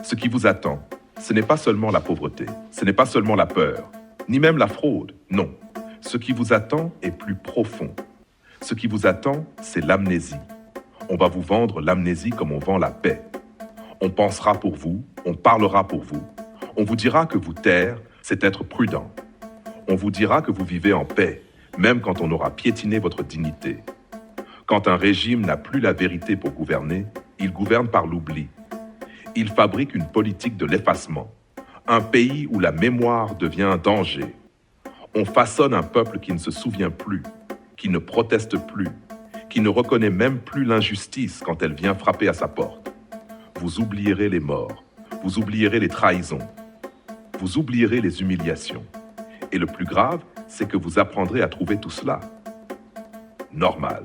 Ce qui vous attend, ce n'est pas seulement la pauvreté, ce n'est pas seulement la peur, ni même la fraude, non. Ce qui vous attend est plus profond. Ce qui vous attend, c'est l'amnésie. On va vous vendre l'amnésie comme on vend la paix. On pensera pour vous, on parlera pour vous. On vous dira que vous taire, c'est être prudent. On vous dira que vous vivez en paix, même quand on aura piétiné votre dignité. Quand un régime n'a plus la vérité pour gouverner, il gouverne par l'oubli. Il fabrique une politique de l'effacement, un pays où la mémoire devient un danger. On façonne un peuple qui ne se souvient plus, qui ne proteste plus, qui ne reconnaît même plus l'injustice quand elle vient frapper à sa porte. Vous oublierez les morts, vous oublierez les trahisons, vous oublierez les humiliations. Et le plus grave, c'est que vous apprendrez à trouver tout cela normal.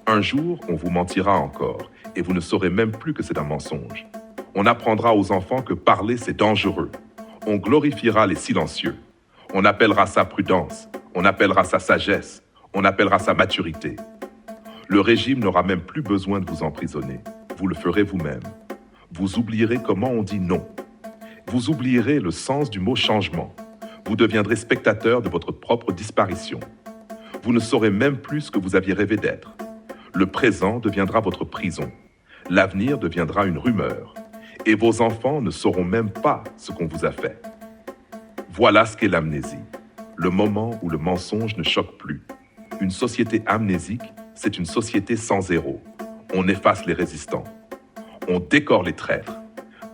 Un jour, on vous mentira encore, et vous ne saurez même plus que c'est un mensonge. On apprendra aux enfants que parler, c'est dangereux. On glorifiera les silencieux. On appellera ça prudence, on appellera ça sagesse, on appellera ça maturité. Le régime n'aura même plus besoin de vous emprisonner. Vous le ferez vous-même. Vous oublierez comment on dit non. Vous oublierez le sens du mot changement. Vous deviendrez spectateur de votre propre disparition. Vous ne saurez même plus ce que vous aviez rêvé d'être. Le présent deviendra votre prison. L'avenir deviendra une rumeur. Et vos enfants ne sauront même pas ce qu'on vous a fait. Voilà ce qu'est l'amnésie. Le moment où le mensonge ne choque plus. Une société amnésique, c'est une société sans héros. On efface les résistants. On décore les traîtres.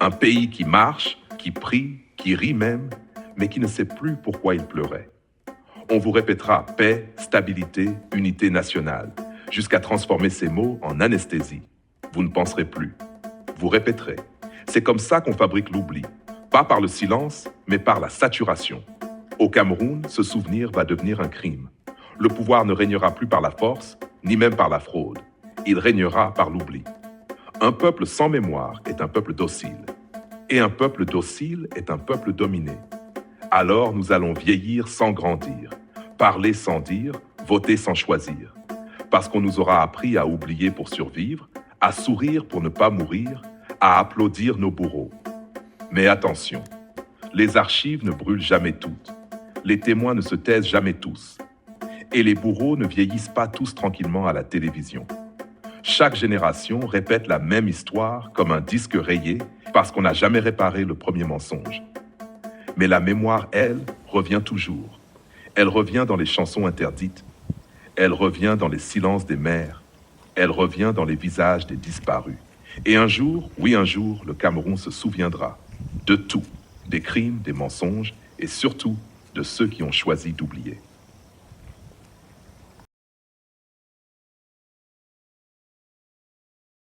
Un pays qui marche, qui prie, qui rit même, mais qui ne sait plus pourquoi il pleurait. On vous répétera paix, stabilité, unité nationale, jusqu'à transformer ces mots en anesthésie. Vous ne penserez plus. Vous répéterez. C'est comme ça qu'on fabrique l'oubli. Pas par le silence, mais par la saturation. Au Cameroun, ce souvenir va devenir un crime. Le pouvoir ne régnera plus par la force, ni même par la fraude. Il régnera par l'oubli. Un peuple sans mémoire est un peuple docile. Et un peuple docile est un peuple dominé. Alors nous allons vieillir sans grandir, parler sans dire, voter sans choisir. Parce qu'on nous aura appris à oublier pour survivre, à sourire pour ne pas mourir, à applaudir nos bourreaux. Mais attention, les archives ne brûlent jamais toutes. Les témoins ne se taisent jamais tous. Et les bourreaux ne vieillissent pas tous tranquillement à la télévision. Chaque génération répète la même histoire comme un disque rayé parce qu'on n'a jamais réparé le premier mensonge. Mais la mémoire, elle, revient toujours. Elle revient dans les chansons interdites. Elle revient dans les silences des mères. Elle revient dans les visages des disparus. Et un jour, oui un jour, le Cameroun se souviendra de tout, des crimes, des mensonges et surtout de ceux qui ont choisi d'oublier.